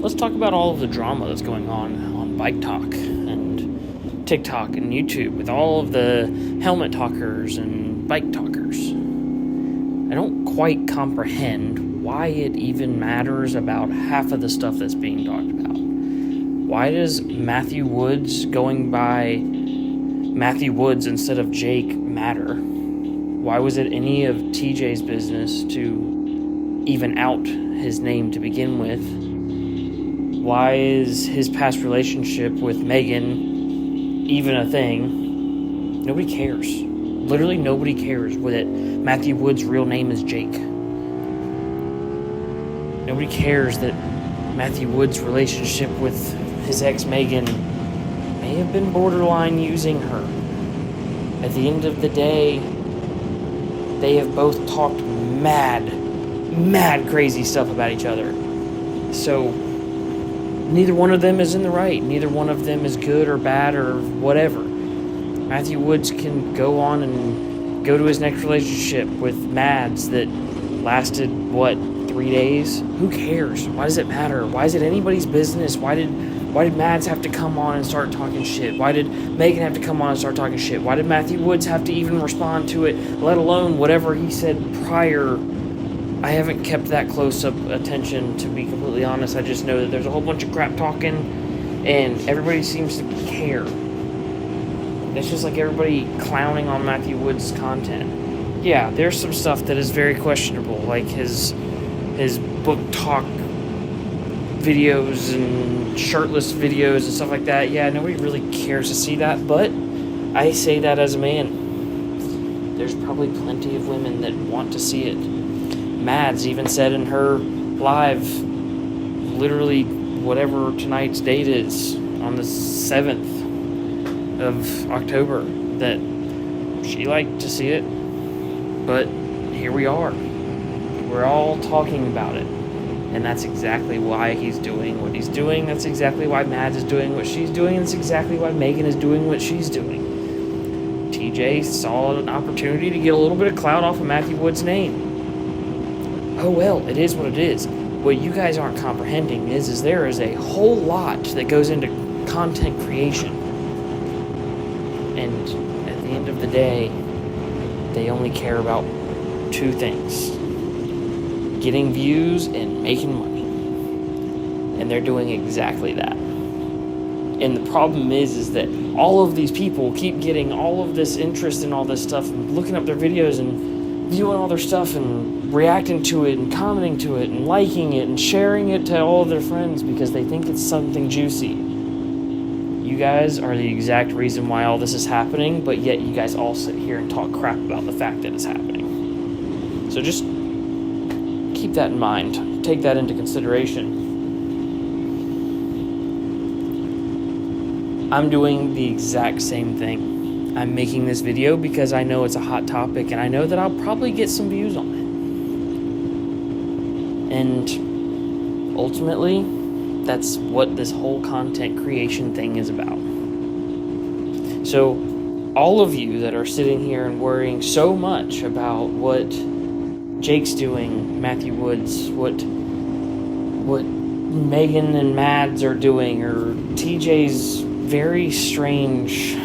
let's talk about all of the drama that's going on biketok and TikTok and YouTube with all of the helmet talkers and bike talkers. I don't quite comprehend why it even matters about half of the stuff that's being talked about. Why does Matthew Woods going by Matthew Woods instead of Jake matter? Why was it any of TJ's business to even out his name to begin with? Why is his past relationship with Megan even a thing? Nobody cares. Literally nobody cares that Matthew Woods' real name is Jake. Nobody cares that Matthew Woods' relationship with his ex Megan may have been borderline using her. At the end of the day, they have both talked mad crazy stuff about each other. So neither one of them is in the right. Neither one of them is good or bad or whatever. Matthew Woods can go on and go to his next relationship with Mads that lasted, 3 days? Who cares? Why does it matter? Why is it anybody's business? Why did Mads have to come on and start talking shit? Why did Megan have to come on and start talking shit? Why did Matthew Woods have to even respond to it, let alone whatever he said prior? I haven't kept that close up attention, to be completely honest. I just know that there's a whole bunch of crap talking, and everybody seems to care. It's just like everybody clowning on Matthew Woods' content. Yeah, there's some stuff that is very questionable, like his book talk videos and shirtless videos and stuff like that. Yeah, nobody really cares to see that, but I say that as a man. There's probably plenty of women that want to see it. Mads even said in her live, literally whatever tonight's date is, on the 7th of October, that she liked to see it, but here we are. We're all talking about it. And that's exactly why he's doing what he's doing. That's exactly why Mads is doing what she's doing. And that's exactly why Megan is doing what she's doing. TJ saw an opportunity to get a little bit of clout off of Matthew Woods' name. Oh well, it is what it is. What you guys aren't comprehending is there is a whole lot that goes into content creation. And at the end of the day, they only care about two things: getting views and making money. And they're doing exactly that. And the problem is that all of these people keep getting all of this interest in all this stuff, and looking up their videos and viewing all their stuff and reacting to it and commenting to it and liking it and sharing it to all of their friends because they think it's something juicy. You guys are the exact reason why all this is happening, but yet you guys all sit here and talk crap about the fact that it's happening. So just keep that in mind. Take that into consideration. I'm doing the exact same thing. I'm making this video because I know it's a hot topic and I know that I'll probably get some views on it. And ultimately, that's what this whole content creation thing is about. So all of you that are sitting here and worrying so much about what Jake's doing, Matthew Woods, what Megan and Mads are doing, or TJ's very strange,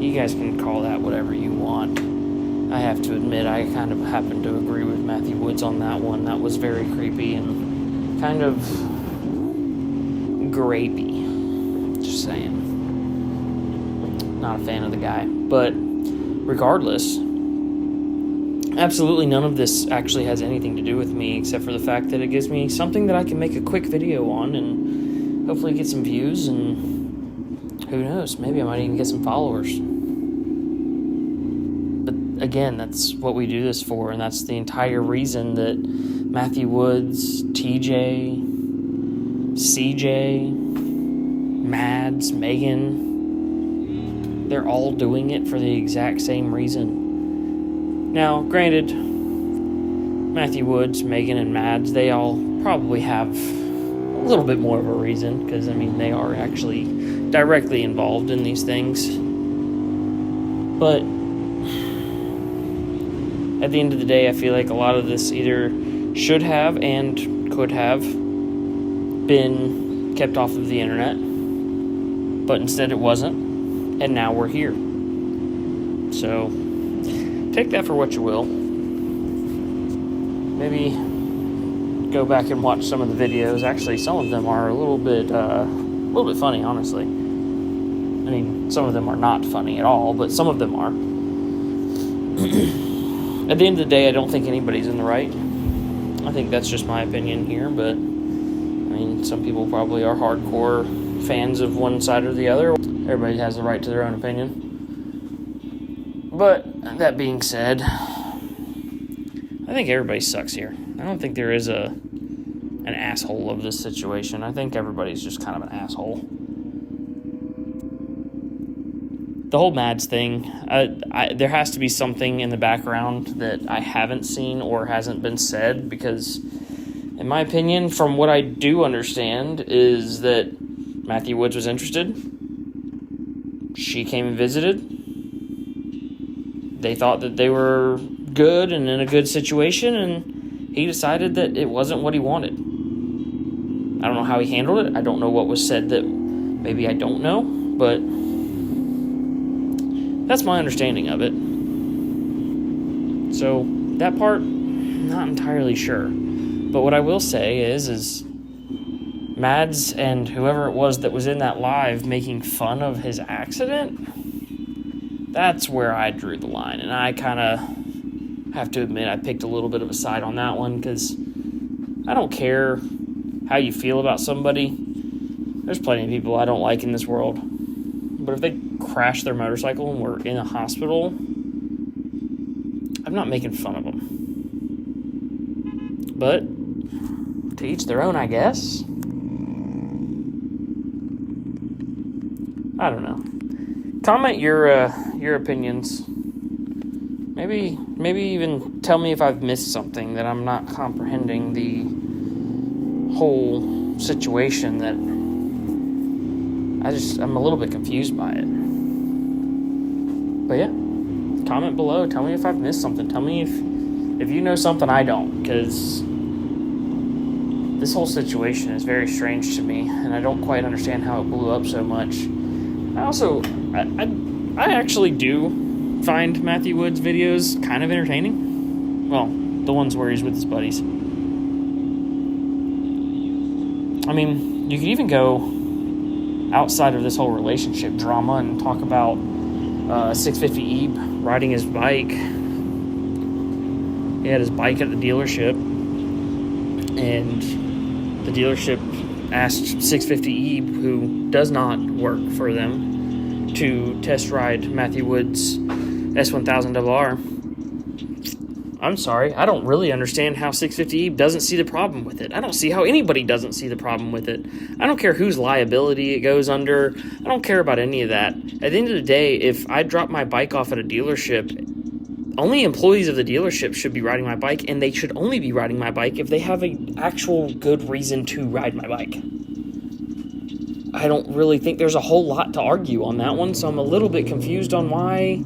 you guys can call that whatever you want. I have to admit, I kind of happen to agree with Matthew Woods on that one. That was very creepy and kind of grapey. Just saying. Not a fan of the guy. But regardless, absolutely none of this actually has anything to do with me, except for the fact that it gives me something that I can make a quick video on and hopefully get some views, and who knows, maybe I might even get some followers. But again, that's what we do this for, and that's the entire reason that Matthew Woods, TJ, CJ, Mads, Megan, they're all doing it for the exact same reason. Now, granted, Matthew Woods, Megan, and Mads, they all probably have a little bit more of a reason, because, I mean, they are actually directly involved in these things. But at the end of the day, I feel like a lot of this either should have and could have been kept off of the internet, but instead it wasn't, and now we're here. So take that for what you will. Maybe go back and watch some of the videos. Actually, some of them are a little bit funny, honestly. I mean, some of them are not funny at all, but some of them are. At the end of the day, I don't think anybody's in the right. I think that's just my opinion here, but I mean, some people probably are hardcore fans of one side or the other. Everybody has the right to their own opinion. But that being said, I think everybody sucks here. I don't think there is an asshole of this situation. I think everybody's just kind of an asshole. The whole Mads thing, there has to be something in the background that I haven't seen or hasn't been said, because in my opinion, from what I do understand, is that Matthew Woods was interested. She came and visited. They thought that they were good and in a good situation, and he decided that it wasn't what he wanted. I don't know how he handled it. I don't know what was said that maybe I don't know, but that's my understanding of it. So that part, not entirely sure. But what I will say is Mads and whoever it was that was in that live making fun of his accident, that's where I drew the line. And I kind of have to admit I picked a little bit of a side on that one, because I don't care how you feel about somebody. There's plenty of people I don't like in this world. But if they crash their motorcycle and were in a hospital, I'm not making fun of them. But to each their own, I guess. I don't know. Comment your opinions. Maybe even tell me if I've missed something, that I'm not comprehending the whole situation, that I'm a little bit confused by it. But yeah, comment below. Tell me if I've missed something. Tell me if you know something I don't, because this whole situation is very strange to me, and I don't quite understand how it blew up so much. I actually do find Matthew Woods' videos kind of entertaining. Well, the ones where he's with his buddies. I mean, you could even go outside of this whole relationship drama and talk about 650 Ebe riding his bike. He had his bike at the dealership, and the dealership asked 650 Ebe, who does not work for them, to test ride Matthew Woods' S1000RR. I'm sorry, I don't really understand how 650 Ebe doesn't see the problem with it. I don't see how anybody doesn't see the problem with it. I don't care whose liability it goes under. I don't care about any of that. At the end of the day, if I drop my bike off at a dealership, only employees of the dealership should be riding my bike, and they should only be riding my bike if they have an actual good reason to ride my bike. I don't really think there's a whole lot to argue on that one, so I'm a little bit confused on why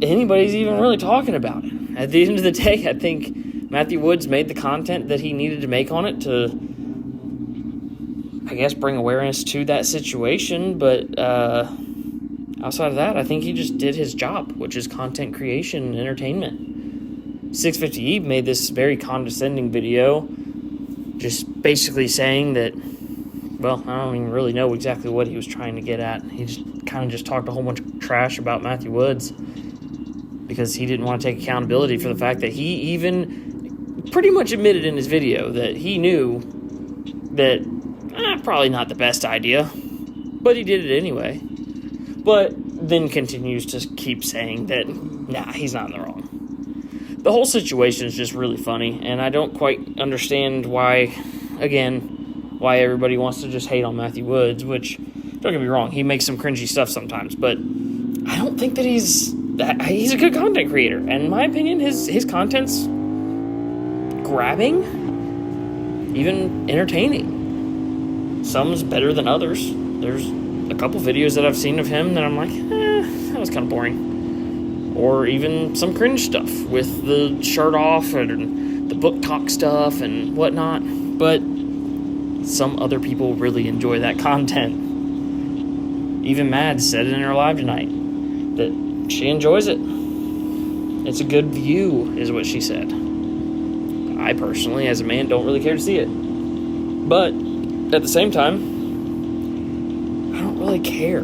anybody's even really talking about it. At the end of the day, I think Matthew Woods made the content that he needed to make on it to, I guess, bring awareness to that situation, but outside of that, I think he just did his job, which is content creation and entertainment. 650 Ebe made this very condescending video, just basically saying that, well, I don't even really know exactly what he was trying to get at. He just kind of just talked a whole bunch of trash about Matthew Woods, because he didn't want to take accountability for the fact that he even pretty much admitted in his video that he knew that probably not the best idea, but he did it anyway. But then continues to keep saying that, nah, he's not in the wrong. The whole situation is just really funny, and I don't quite understand why everybody wants to just hate on Matthew Woods, which, don't get me wrong, he makes some cringy stuff sometimes, but I don't think that he's a good content creator. And in my opinion, his content's grabbing, even entertaining. Some's better than others. There's a couple videos that I've seen of him that I'm like, that was kind of boring. Or even some cringe stuff with the shirt off and the book talk stuff and whatnot. But some other people really enjoy that content. Even Mad said it in her live tonight that she enjoys it. It's a good view, is what she said. I personally, as a man, don't really care to see it. But at the same time, I don't really care.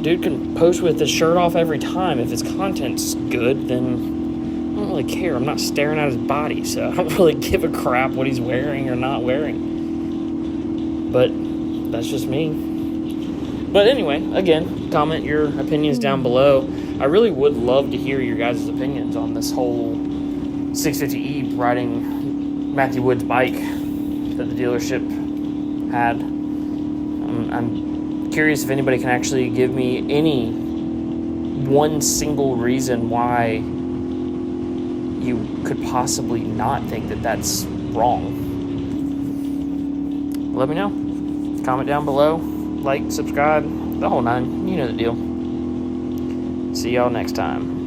Dude can post with his shirt off every time. If his content's good, then I don't really care. I'm not staring at his body, so I don't really give a crap what he's wearing or not wearing. But that's just me. But anyway, again, comment your opinions down below. I really would love to hear your guys' opinions on this whole 650E riding Matthew Wood's bike that the dealership had. I'm curious if anybody can actually give me any one single reason why you could possibly not think that that's wrong. Let me know. Comment down below. Like, subscribe, the whole nine. You know the deal. See y'all next time.